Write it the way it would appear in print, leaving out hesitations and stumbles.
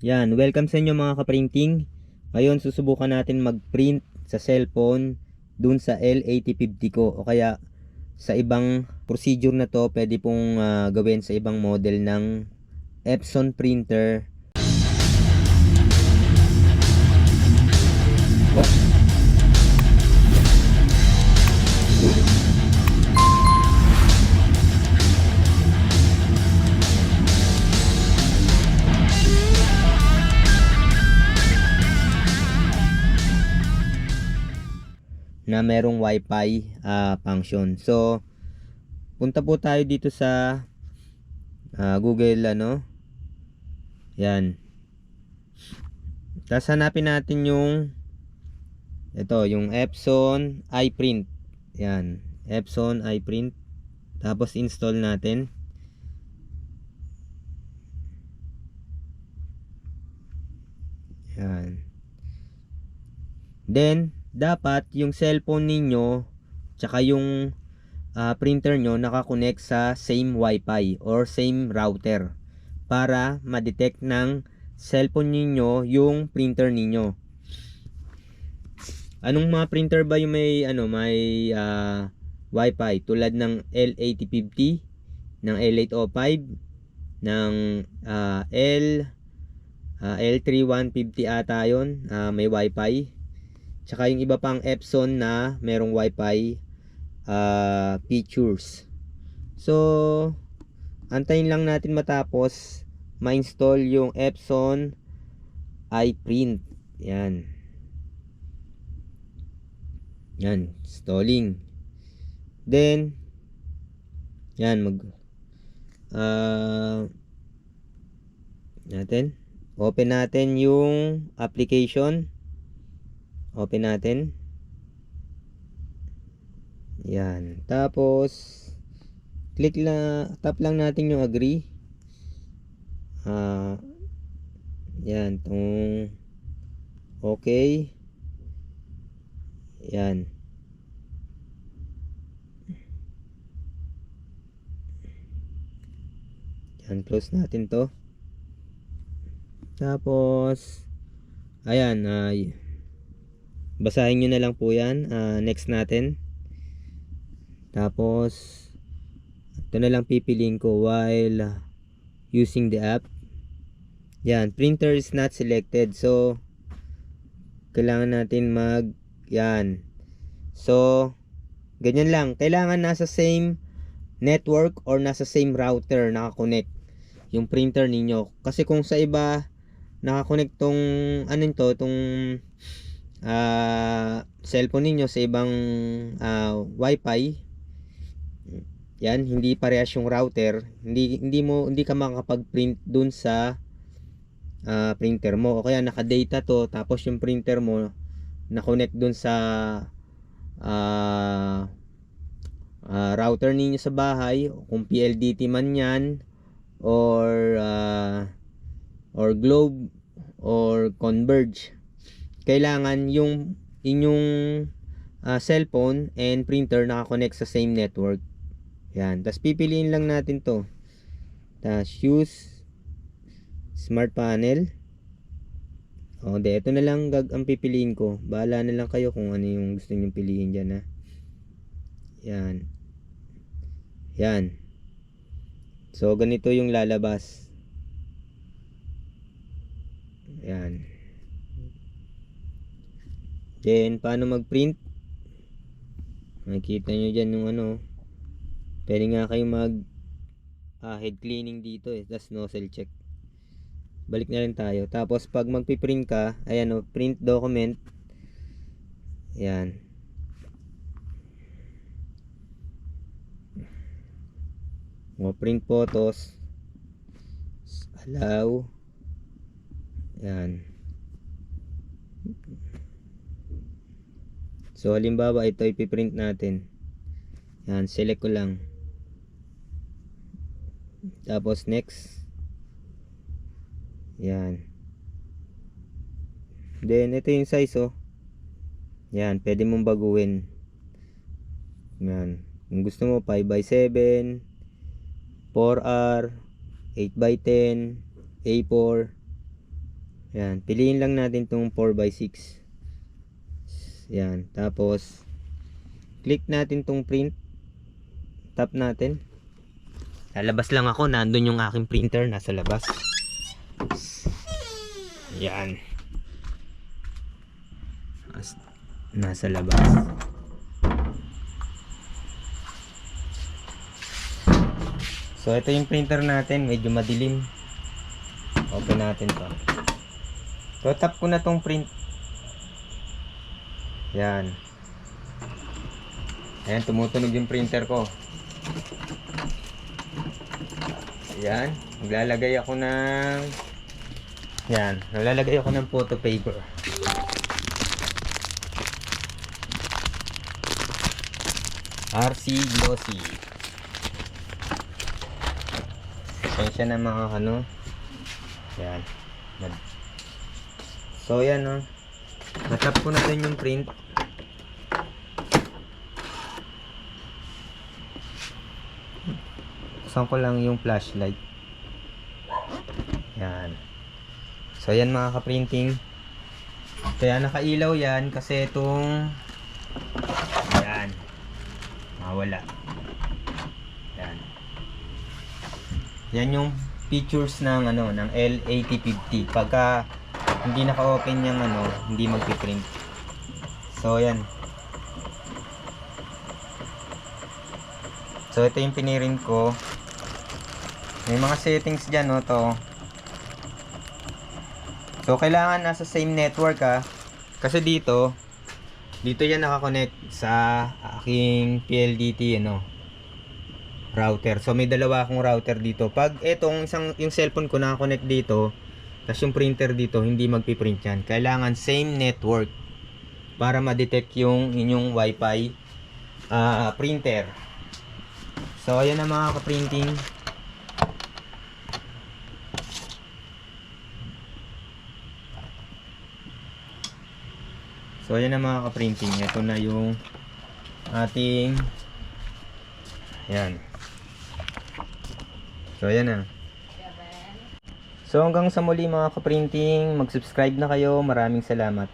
Yan, welcome sa inyo mga ka-printing. Ngayon susubukan natin mag-print sa cellphone dun sa L8050 ko o kaya sa ibang procedure na to pwede pong gawin sa ibang model ng Epson printer. Na merong wifi function. So punta po tayo dito sa Google yan. Tapos hanapin natin yung Epson iPrint. Yan, Epson iPrint. Tapos install natin. Yan. Then dapat yung cellphone ninyo tsaka yung printer nyo nakakonect sa same wifi or same router para ma-detect ng cellphone ninyo yung printer ninyo. Anong mga printer ba yung may wifi tulad ng L8050, ng L805, ng L3150 ata yun, may wifi. Tsaka yung iba pang Epson na merong wifi features. So antayin lang natin matapos ma-install yung Epson iPrint. Yan. Yan, installing. Then yan, open natin yung application. Open natin. Yan. Tapos tap lang natin yung agree. Yan, tong okay. Yan. Yan, close natin to. Tapos ayan, basahin nyo na lang po yan. Next natin. Tapos ito na lang pipiliin ko while using the app. Yan, printer is not selected. So kailangan natin yan. So ganyan lang. Kailangan nasa same network or nasa same router nakakonect yung printer ninyo. Kasi kung sa iba nakakonect tong tong cellphone ninyo sa ibang wifi, yan, hindi parehas yung router, hindi ka makakapag-print dun sa printer mo, o kaya naka-data to tapos yung printer mo na-connect dun sa router ninyo sa bahay, kung PLDT man yan or Globe or Converge. Kailangan yung inyong cellphone and printer nakakonect sa same network. Yan, tapos pipiliin lang natin to, tapos use smart panel. Ito na lang ang pipiliin ko. Bahala na lang kayo kung ano yung gusto niyo piliin dyan, Yan. Yan. So ganito yung lalabas. Yan. Then paano mag-print? Makikita nyo dyan yung pwede nga kayong mag head cleaning dito tas nozzle check. Balik na rin tayo. Tapos pag magpiprint ka, ayan print document. Yan. Print photos. Allow. Yan. So halimbawa ito ipiprint natin. Yan, select ko lang. Tapos next. Yan. Then ito yung size Yan, pwede mong baguhin. Yan. Kung gusto mo 5x7, 4R, 8x10, A4. Yan, piliin lang natin tong 4x6. Yan, tapos click natin tong print. Tap natin. Lalabas lang ako, nandun yung aking printer, nasa labas. Yan. Nasa labas. So ito yung printer natin, medyo madilim. Open natin to. So tap ko na tong print. Yan. Ayan, tumutunog yung printer ko. Ayan, maglalagay ako ng photo paper. RC Glossy. Pasensya na mga Yan. So yan natap ko na din yung print. Buksan ko lang yung flashlight. Yan. So yan mga ka-printing. Kaya nakailaw yan kasi itong yan. Mawala. Yan. Yan yung features ng ng L8050. Pagka hindi naka-open yung hindi magpi-print. So yan. So ito yung pinirin ko. May mga settings diyan to. So kailangan nasa same network kasi dito yan nakakonect sa aking PLDT router. So may dalawa akong router dito. Pag yung cellphone ko nakakonect dito, tapos yung printer dito hindi magpi-print yan. Kailangan same network para ma-detect yung inyong Wi-Fi printer. So ayan na mga ka-printing. So ayan na mga ka-printing. Ito na yung ating yan. So ayan na. So hanggang sa muli mga ka-printing, mag-subscribe na kayo. Maraming salamat.